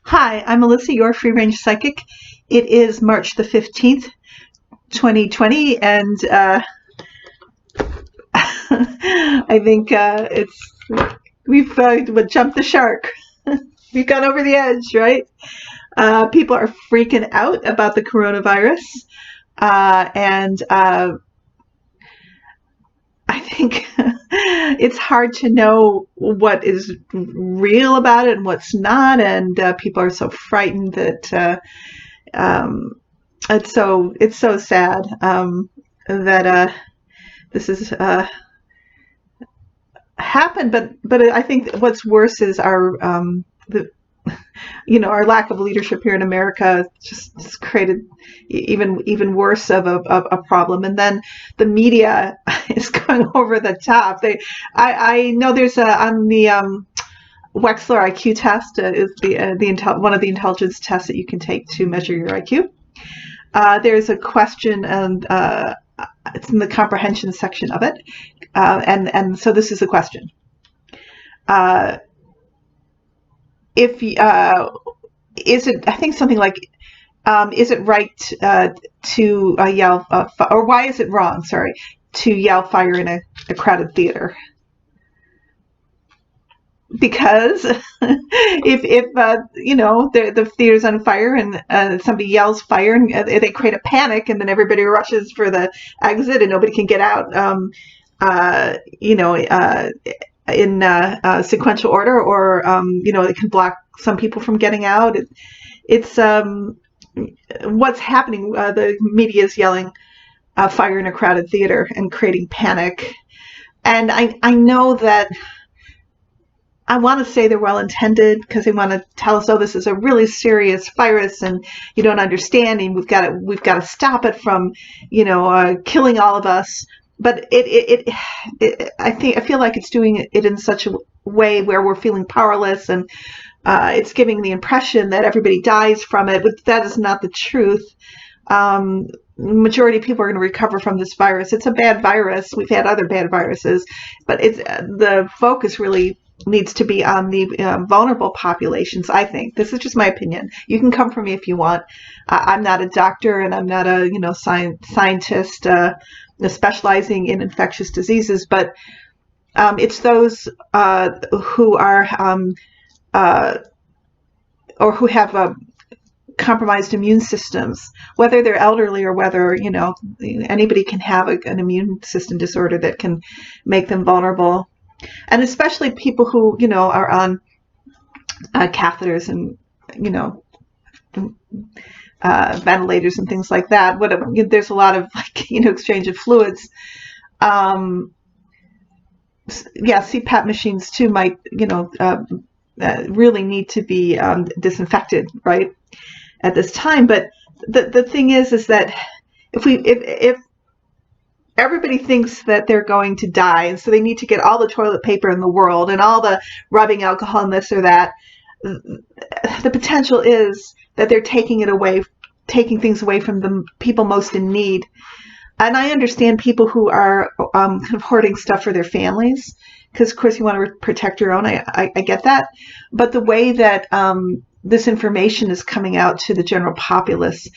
Hi, I'm Melissa, your free range psychic. It is March the 15th, 2020, and I think we've jumped the shark. We've gone over the edge, right? People are freaking out about the coronavirus, and I think it's hard to know what is real about it and what's not, and people are so frightened that it's so sad that this has happened. But I think what's worse is our our lack of leadership here in America just created even worse of a problem. And then the media is going over the top. I know there's on the Wechsler IQ test is one of the intelligence tests that you can take to measure your IQ. There's a question, and it's in the comprehension section of it, and so this is a question. If is it? I think something like, is it right to yell, or why is it wrong? Sorry, to yell fire in a crowded theater? Because if the theater's on fire and somebody yells fire and they create a panic, and then everybody rushes for the exit and nobody can get out, in sequential order, or it can block some people from getting out. It's what's happening. The media is yelling fire in a crowded theater and creating panic, and I know that. I want to say they're well intended because they want to tell us, oh, this is a really serious virus and you don't understand, and we've got to stop it from, killing all of us. But I feel like it's doing it in such a way where we're feeling powerless, and it's giving the impression that everybody dies from it, but that is not the truth. Majority of people are going to recover from this virus. It's a bad virus. We've had other bad viruses, but it's the focus really needs to be on the vulnerable populations. I think this is just my opinion. You can come for me if you want. I'm not a doctor, and I'm not a scientist specializing in infectious diseases, but it's those who are or who have compromised immune systems, whether they're elderly or whether anybody can have an immune system disorder that can make them vulnerable. And especially people who, are on catheters and, ventilators and things like that. There's a lot of exchange of fluids. CPAP machines too might, really need to be disinfected, right, at this time. But the thing is that if everybody thinks that they're going to die, and so they need to get all the toilet paper in the world and all the rubbing alcohol and this or that. The potential is that they're taking things away from the people most in need. And I understand people who are kind of hoarding stuff for their families, because of course you want to protect your own. I get that. But the way that this information is coming out to the general populace,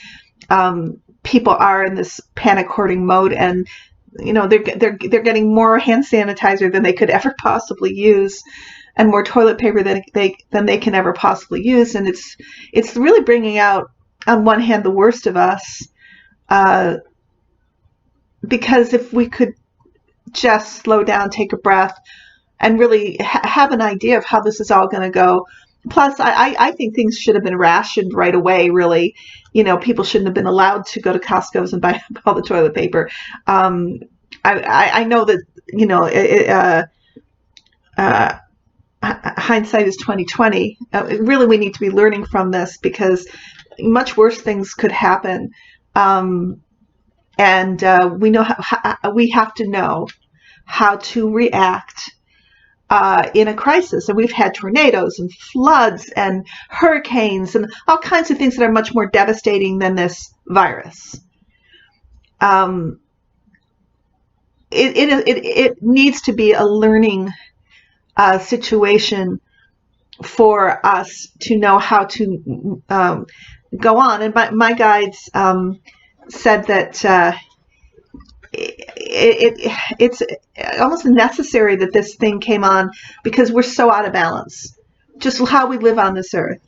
people are in this panic hoarding mode, and they're getting more hand sanitizer than they could ever possibly use, and more toilet paper than they can ever possibly use. And it's really bringing out, on one hand, the worst of us, because if we could just slow down, take a breath, and really have an idea of how this is all going to go. Plus, I think things should have been rationed right away, really. People shouldn't have been allowed to go to Costco's and buy all the toilet paper. I know that, hindsight is 2020. Really, we need to be learning from this, because much worse things could happen. And we have to know how to react in a crisis. And we've had tornadoes and floods and hurricanes and all kinds of things that are much more devastating than this virus. It needs to be a learning situation for us to know how to go on. And my guides said that it's almost necessary that this thing came on because we're so out of balance, just how we live on this earth.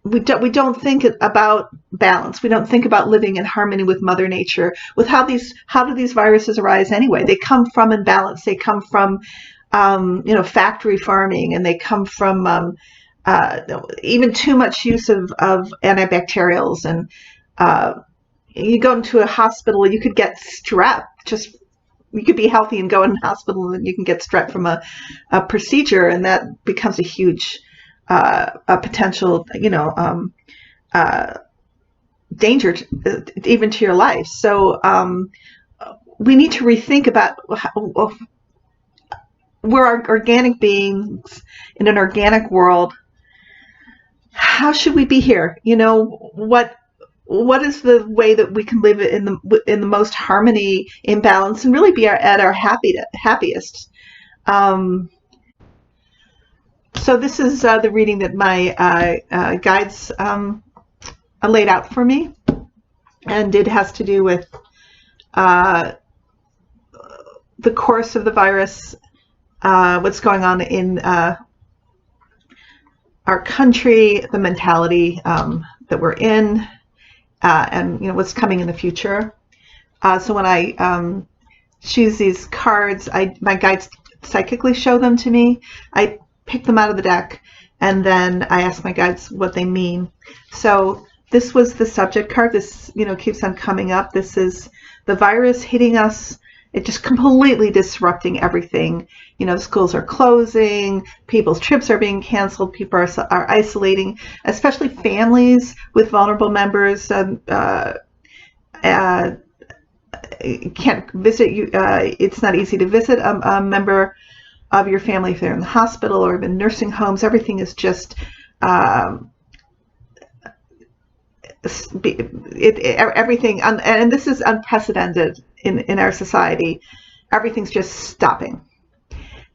We don't think about balance. We don't think about living in harmony with Mother Nature. With how do these viruses arise anyway? They come from imbalance. They come from factory farming, and they come from even too much use of antibacterials. And you go into a hospital, you could get strep. You could be healthy and go in a hospital, and you can get strep from a procedure, and that becomes a huge a potential, danger even to your life. So we need to rethink about we're organic beings in an organic world. How should we be here? What is the way that we can live in the most harmony, in balance, and really be at our happiest? So this is the reading that my guides laid out for me, and it has to do with the course of the virus, what's going on in our country, the mentality that we're in, and what's coming in the future. So when I choose these cards, my guides psychically show them to me. I pick them out of the deck, and then I ask my guides what they mean. So this was the subject card. This keeps on coming up. This is the virus hitting us. It just completely disrupting everything. Schools are closing, people's trips are being canceled, people are isolating, especially families with vulnerable members can't visit you. It's not easy to visit a member of your family if they're in the hospital or in nursing homes. Everything is just everything, and this is unprecedented in our society. Everything's just stopping,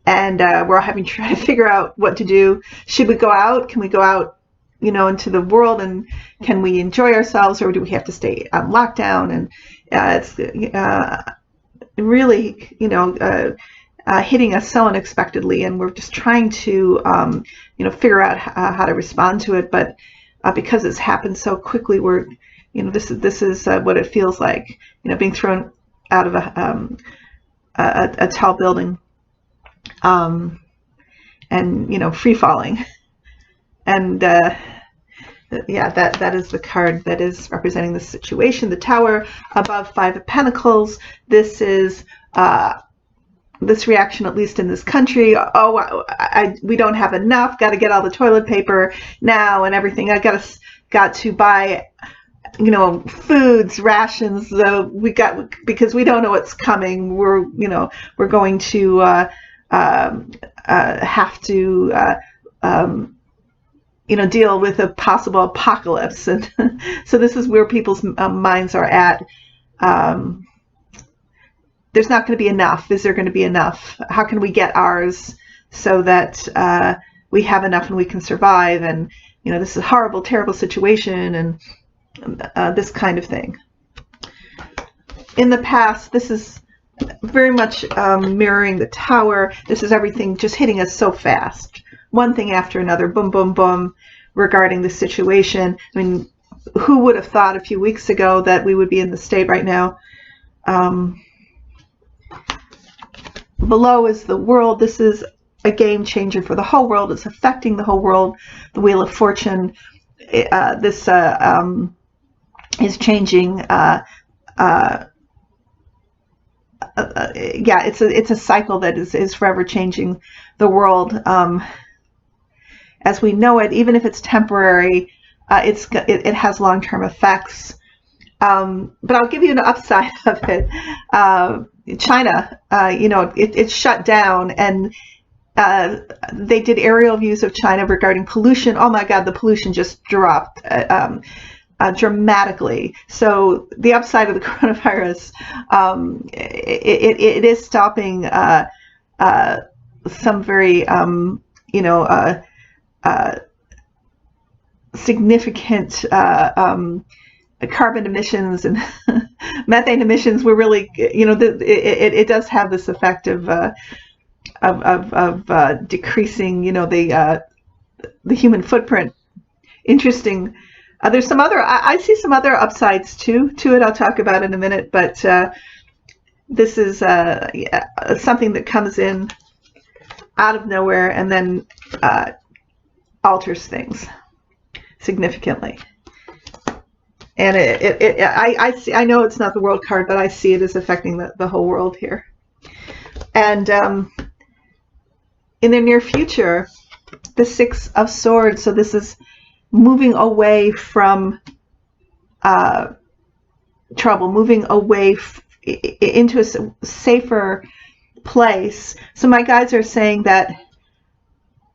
and we're all having to try to figure out what to do. Should we go out? Can we go out, into the world, and can we enjoy ourselves, or do we have to stay on lockdown? And it's really, hitting us so unexpectedly, and we're just trying to, figure out how to respond to it. But because it's happened so quickly, we're, this is what it feels like, being thrown out of a tall building, and free falling. And yeah, that is the card that is representing the situation. The Tower above, Five of Pentacles. This is this reaction, at least in this country. Oh, we don't have enough. Got to get all the toilet paper now and everything. I got to buy, foods, rations. Because we don't know what's coming. We're going to have to deal with a possible apocalypse. And so this is where people's minds are at. There's not going to be enough. Is there going to be enough? How can we get ours so that we have enough and we can survive? And, this is a horrible, terrible situation, and this kind of thing. In the past, this is very much mirroring the Tower. This is everything just hitting us so fast. One thing after another, boom, boom, boom, regarding the situation. I mean, who would have thought a few weeks ago that we would be in the state right now? Below is the world. This is a game changer for the whole world. It's affecting the whole world. The Wheel of Fortune. This is changing. Yeah, it's a cycle that is forever changing the world as we know it. Even if it's temporary, it has long-term effects. But I'll give you an upside of it. China, it shut down, and they did aerial views of China regarding pollution. Oh my God, the pollution just dropped dramatically. So the upside of the coronavirus, it is stopping some very you know, significant carbon emissions and methane emissions. We're really, you know, it does have this effect of decreasing, you know, the human footprint. Interesting. There's some other, I see some other upsides to it. I'll talk about in a minute, but this is something that comes in out of nowhere and then alters things significantly. And I know it's not the world card, but I see it as affecting the whole world here. And in the near future, the Six of Swords, so this is moving away from trouble, moving away into a safer place. So my guides are saying that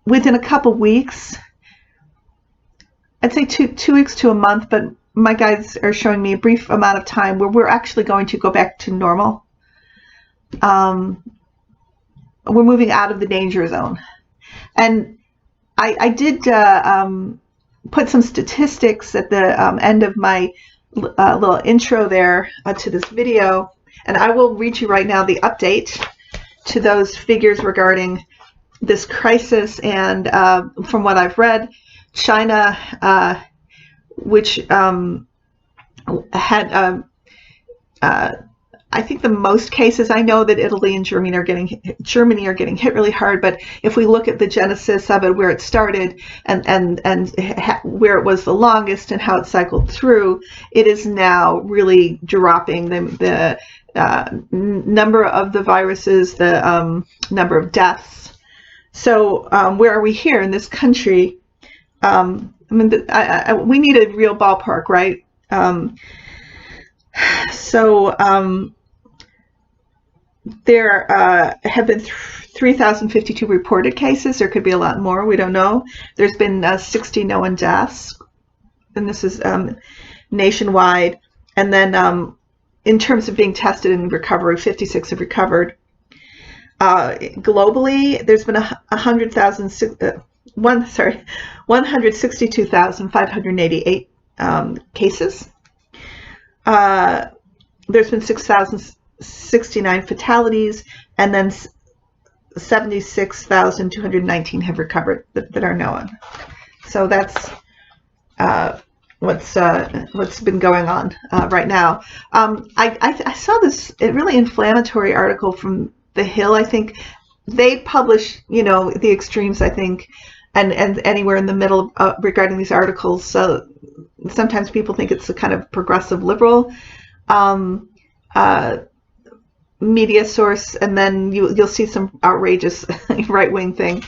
within a couple weeks, I'd say two weeks to a month, but my guides are showing me a brief amount of time where we're actually going to go back to normal. We're moving out of the danger zone. And I did put some statistics at the end of my little intro there to this video, and I will read you right now the update to those figures regarding this crisis. And from what I've read, China, which had I think the most cases, I know that Italy and Germany are getting hit really hard, but if we look at the genesis of it, where it started and where it was the longest and how it cycled through, it is now really dropping the number of the viruses, the number of deaths. So where are we here in this country? I mean, we need a real ballpark, right? There have been 3,052 reported cases. There could be a lot more. We don't know. There's been 60 known deaths, and this is nationwide. And then in terms of being tested and recovery, 56 have recovered. Globally, there's been 162,588 cases. There's been 6,069 fatalities, and then 76,219 have recovered that are known. So that's what's been going on right now. I saw this really inflammatory article from The Hill. I think they publish, you know, the extremes, I think, and anywhere in the middle regarding these articles. So sometimes people think it's a kind of progressive liberal media source, and then you'll see some outrageous right-wing thing.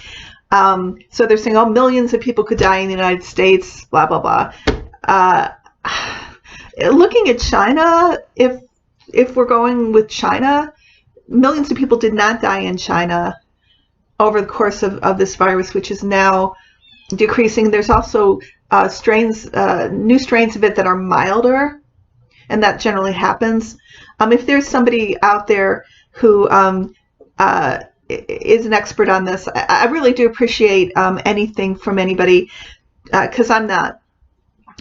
So they're saying, oh, millions of people could die in the United States, blah, blah, blah. Looking at China, if we're going with China, millions of people did not die in China over the course of this virus, which is now decreasing. There's also new strains of it that are milder, and that generally happens. If there's somebody out there who is an expert on this, I really do appreciate anything from anybody, because I'm not.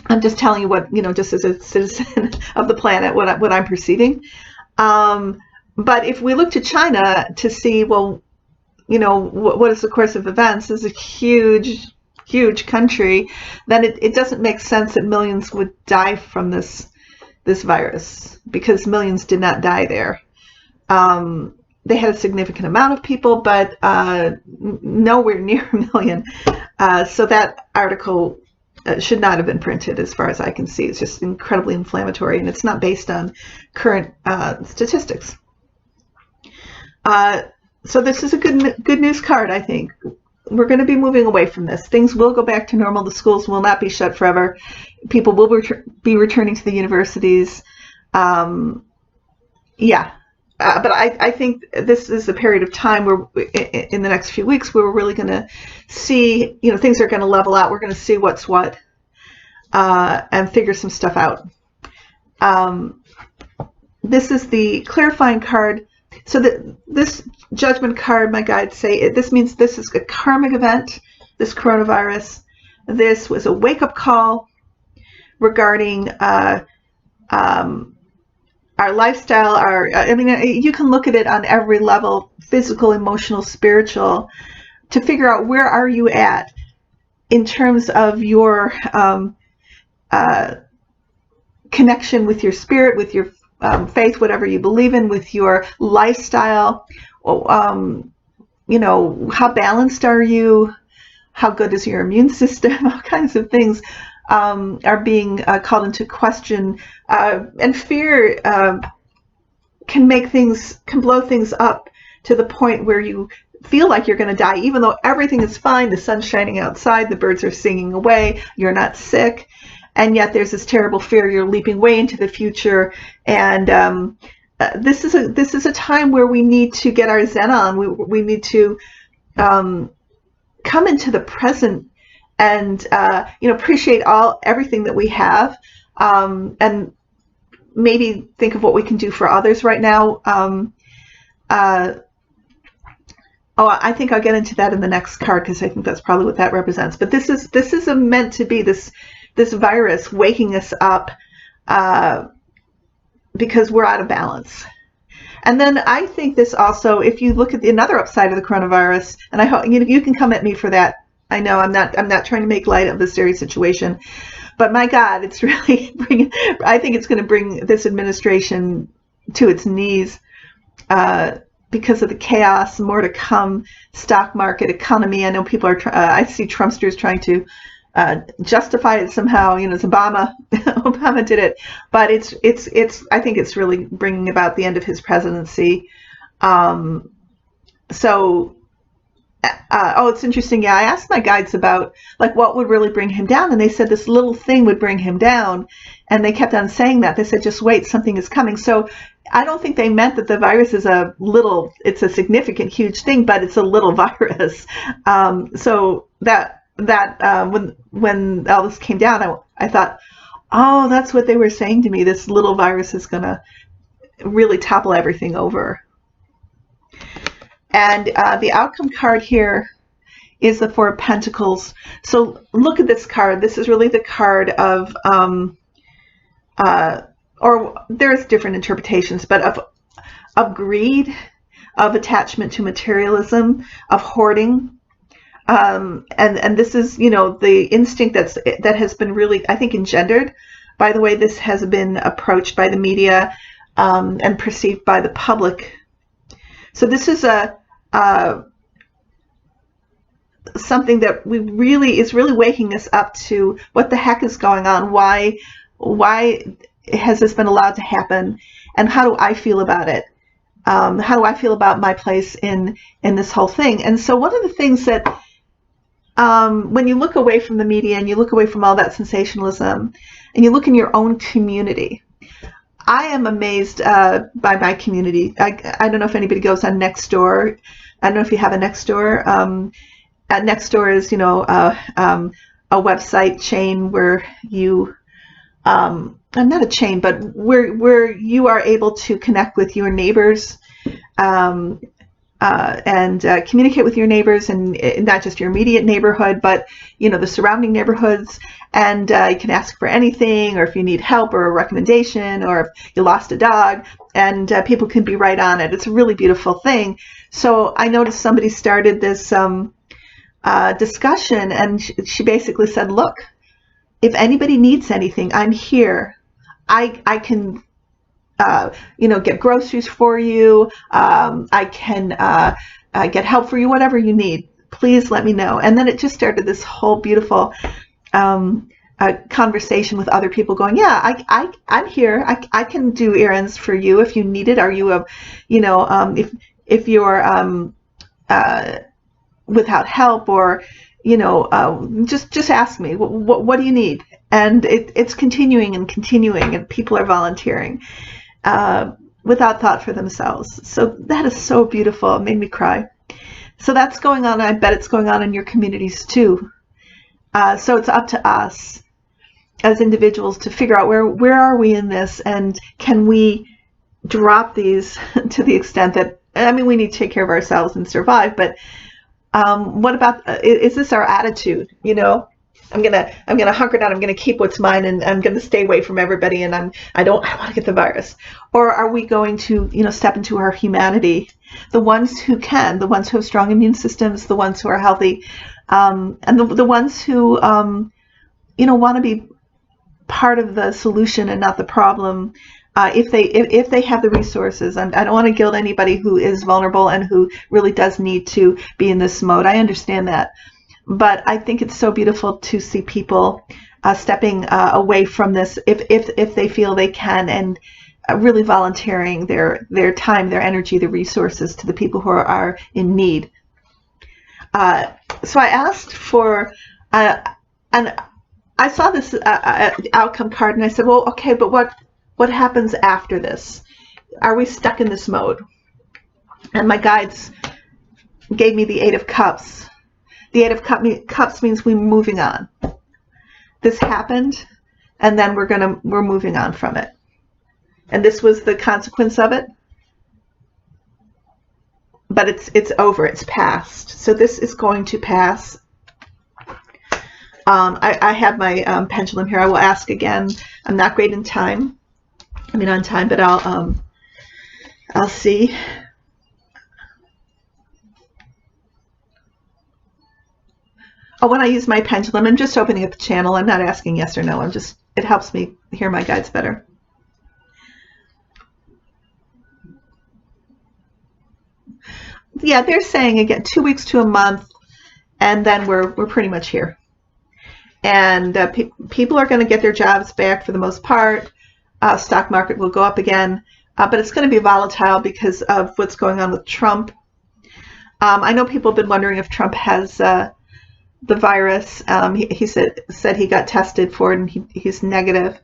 I'm just telling you what, you know, just as a citizen of the planet, what I'm perceiving. But if we look to China to see, well, you know, what is the course of events? This is a huge country. Then it doesn't make sense that millions would die from this virus, because millions did not die there. They had a significant amount of people, but nowhere near a million. So that article should not have been printed, as far as I can see. It's just incredibly inflammatory, and it's not based on current statistics. So this is a good news card, I think. We're going to be moving away from this. Things will go back to normal. The schools will not be shut forever. People will be returning to the universities. But I think this is a period of time where, in the next few weeks, where we're really going to see, you know, things are going to level out. We're going to see what's what, and figure some stuff out. This is the clarifying card So this judgment card, my guides say, this means this is a karmic event, this coronavirus. This was a wake-up call regarding our lifestyle. I mean, you can look at it on every level, physical, emotional, spiritual, to figure out where are you at in terms of your connection with your spirit, with your faith, whatever you believe in, with your lifestyle. You know, how balanced are you? How good is your immune system? All kinds of things are being called into question, and fear can blow things up to the point where you feel like you're going to die, even though everything is fine. The sun's shining outside, the birds are singing away, you're not sick, and yet there's this terrible fear. You're leaping way into the future, and this is a time where we need to get our zen on. We need to come into the present and appreciate everything that we have, and maybe think of what we can do for others right now. I think I'll get into that in the next card, because I think that's probably what that represents. But this is meant to be this virus waking us up because we're out of balance. And then I think this also, if you look at another upside of the coronavirus, and I hope you can come at me for that. I know I'm not trying to make light of this serious situation, but my God, it's really I think it's going to bring this administration to its knees because of the chaos, more to come, stock market, economy. I know people are. I see Trumpsters trying to justify it somehow. It's Obama. Obama did it, but it's. I think it's really bringing about the end of his presidency. It's interesting. Yeah, I asked my guides about what would really bring him down, and they said this little thing would bring him down, and they kept on saying that. They said, just wait, something is coming. So I don't think they meant that the virus is it's a significant, huge thing, but it's a little virus. So that when all this came down, I thought, oh, that's what they were saying to me. This little virus is going to really topple everything over. And the outcome card here is the Four of Pentacles. So look at this card. This is really the card of, or there's different interpretations, but of greed, of attachment to materialism, of hoarding. And this is, the instinct that has been really, I think, engendered by the way this has been approached by the media and perceived by the public. So this is something that is really waking us up to what the heck is going on. Why has this been allowed to happen, and how do I feel about it? How do I feel about my place in this whole thing? And so one of the things that when you look away from the media and you look away from all that sensationalism and you look in your own community, I am amazed by my community. I don't know if anybody goes on Nextdoor. I don't know if you have a Nextdoor. Nextdoor is, a website chain where you, not a chain, but where you are able to connect with your neighbors and communicate with your neighbors, and not just your immediate neighborhood, but the surrounding neighborhoods. And you can ask for anything, or if you need help or a recommendation, or if you lost a dog, and people can be right on it. It's a really beautiful thing. So I noticed somebody started this discussion, and she basically said, look, if anybody needs anything, I'm here. I can get groceries for you. I can get help for you, whatever you need. Please let me know. And then it just started this whole beautiful conversation with other people going, yeah, I'm here. I can do errands for you if you need it. Are you if you're without help, or just ask me. What do you need? And it's continuing, and people are volunteering without thought for themselves. So that is so beautiful. It made me cry. So that's going on. I bet it's going on in your communities too. So it's up to us as individuals to figure out where are we in this, and can we drop these to the extent that, I mean, we need to take care of ourselves and survive, but what about, is this our attitude? You know, I'm gonna hunker down. I'm gonna keep what's mine, and I'm gonna stay away from everybody. And I want to get the virus. Or are we going to, you know, step into our humanity? The ones who can, the ones who have strong immune systems, the ones who are healthy, and the ones who, you know, want to be part of the solution and not the problem. If they have the resources, I don't want to guilt anybody who is vulnerable and who really does need to be in this mode. I understand that. But I think it's so beautiful to see people stepping away from this if they feel they can, and really volunteering their time, their energy, their resources to the people who are in need. So I asked for, and I saw this outcome card, and I said, well, okay, but what happens after this? Are we stuck in this mode? And my guides gave me the Eight of Cups. The Eight of Cups means we're moving on. This happened, and then we're moving on from it. And this was the consequence of it. But it's over. It's past. So this is going to pass. I have my pendulum here. I will ask again. I'm not great in time. I mean on time, but I'll see. Oh, when I use my pendulum, I'm just opening up the channel. I'm not asking yes or no. It helps me hear my guides better. Yeah, they're saying again 2 weeks to a month, and then we're pretty much here. And people are going to get their jobs back for the most part. Stock market will go up again, but it's going to be volatile because of what's going on with Trump. I know people have been wondering if Trump has the virus. He said he got tested for it, and he's negative.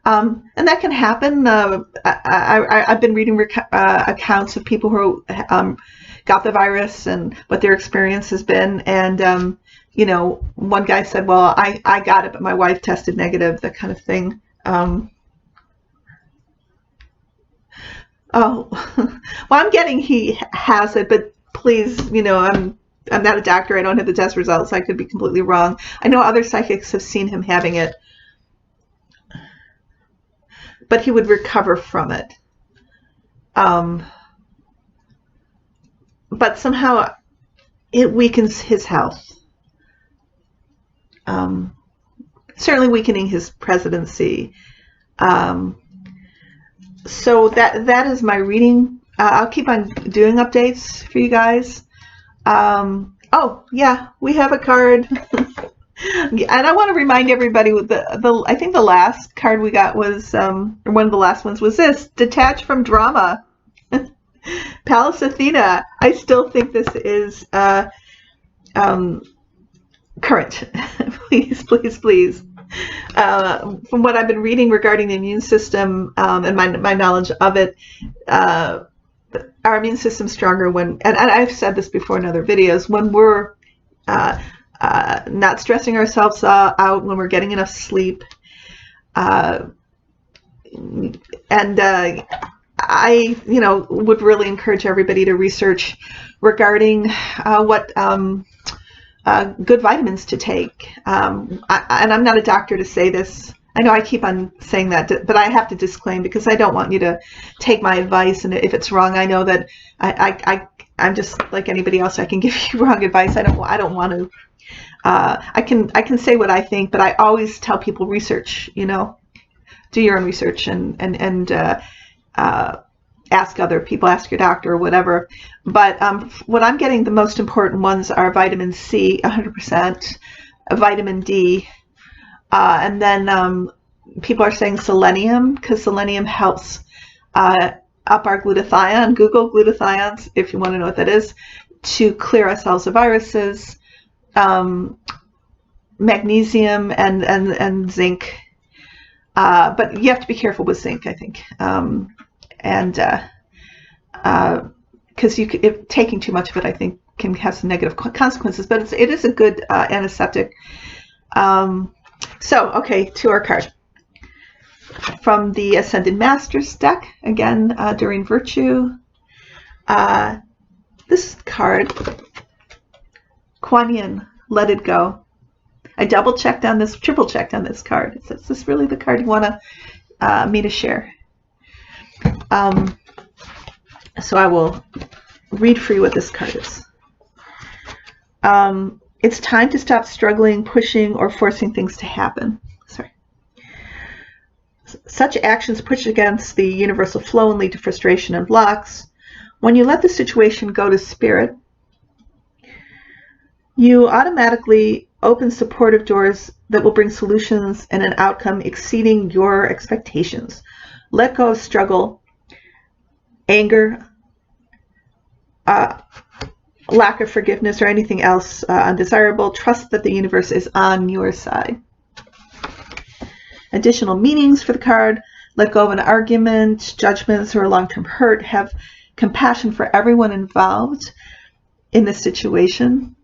And that can happen. I've been reading accounts of people who got the virus and what their experience has been. And, you know, one guy said, well, I got it, but my wife tested negative, that kind of thing. Oh, well, I'm getting he has it, but please, you know, I'm not a doctor. I don't have the test results. I could be completely wrong. I know other psychics have seen him having it, but he would recover from it. But somehow it weakens his health. Certainly weakening his presidency. So that is my reading. I'll keep on doing updates for you guys. Oh yeah, we have a card. And I want to remind everybody, I think the last card we got was, or one of the last ones was this, Detach from Drama. Pallas Athena. I still think this is current. Please, please, please. From what I've been reading regarding the immune system and my knowledge of it, our immune system's stronger when, and I've said this before in other videos, when we're not stressing ourselves out, when we're getting enough sleep, and I, you know, would really encourage everybody to research regarding what good vitamins to take. And I'm not a doctor to say this. I know I keep on saying that, but I have to disclaim because I don't want you to take my advice. And if it's wrong, I know that I'm just like anybody else. I can give you wrong advice. I don't want to. I can say what I think, but I always tell people research. You know, do your own research and ask other people, ask your doctor or whatever. But what I'm getting, the most important ones are vitamin C, 100%, vitamin D, and then people are saying selenium, because selenium helps up our glutathione. Google glutathiones if you want to know what that is, to clear ourselves of viruses. Magnesium and zinc, but you have to be careful with zinc, I think. Because if taking too much of it, I think, can have some negative consequences. But it is a good antiseptic. So, okay, to our card. from the Ascended Masters deck, again, Doreen Virtue. This card, Kuan Yin, Let It Go. I double checked on this, triple checked on this card. Is this really the card you want me to share? So I will read for you what this card is. It's time to stop struggling, pushing, or forcing things to happen. Sorry. Such actions push against the universal flow and lead to frustration and blocks. When you let the situation go to spirit, you automatically open supportive doors that will bring solutions and an outcome exceeding your expectations. Let go of struggle, anger, lack of forgiveness, or anything else undesirable. Trust that the universe is on your side. Additional meanings for the card: let go of an argument, judgments, or a long-term hurt. Have compassion for everyone involved in this situation,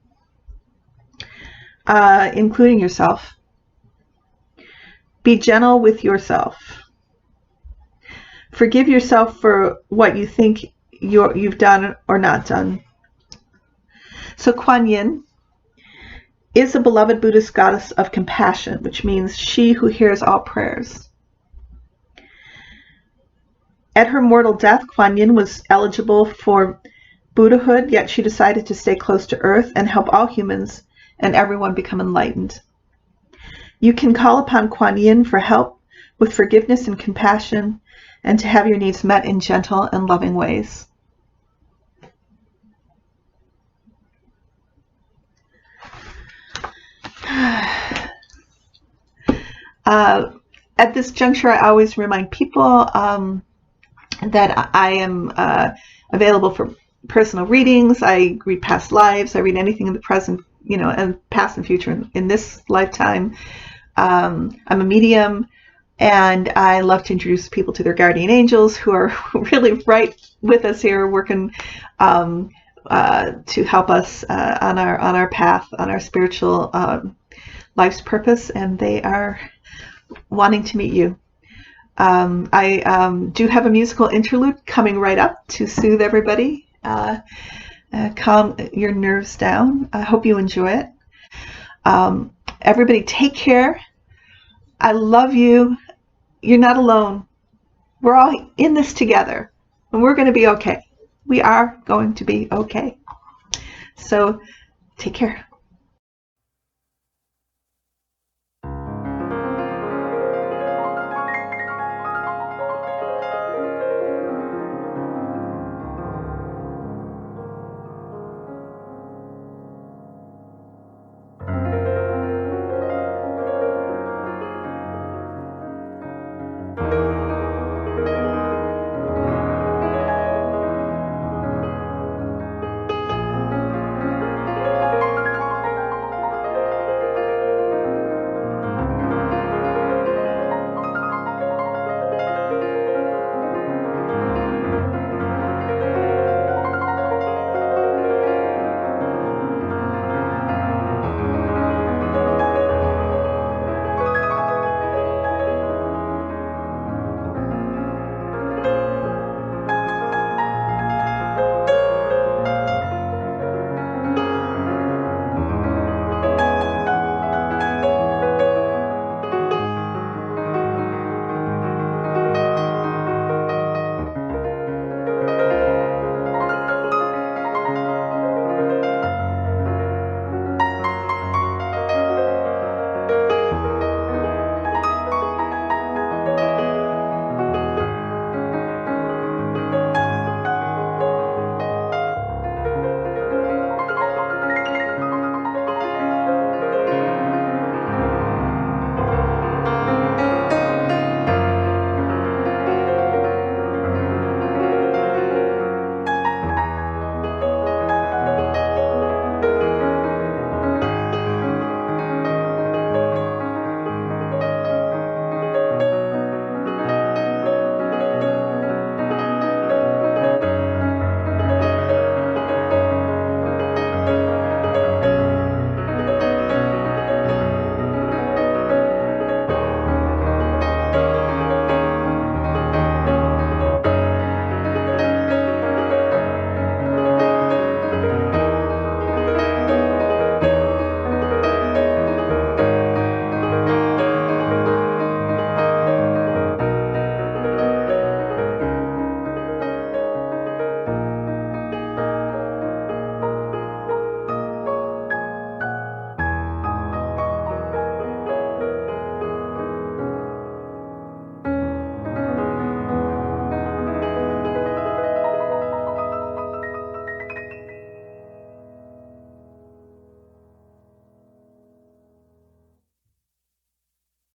including yourself. Be gentle with yourself. Forgive yourself for what you think you've done or not done. So Kuan Yin is a beloved Buddhist goddess of compassion, which means she who hears all prayers. At her mortal death, Kuan Yin was eligible for Buddhahood, yet she decided to stay close to earth and help all humans and everyone become enlightened. You can call upon Kuan Yin for help with forgiveness and compassion, and to have your needs met in gentle and loving ways. At this juncture, I always remind people that I am available for personal readings. I read past lives. I read anything in the present, and past and future in this lifetime. I'm a medium, and I love to introduce people to their guardian angels, who are really right with us here, working to help us on our path, on our spiritual life's purpose, and they are wanting to meet you. I do have a musical interlude coming right up to soothe everybody, calm your nerves down. I hope you enjoy it. Everybody take care. I love you. You're not alone. We're all in this together, and we're going to be okay. We are going to be okay. So take care.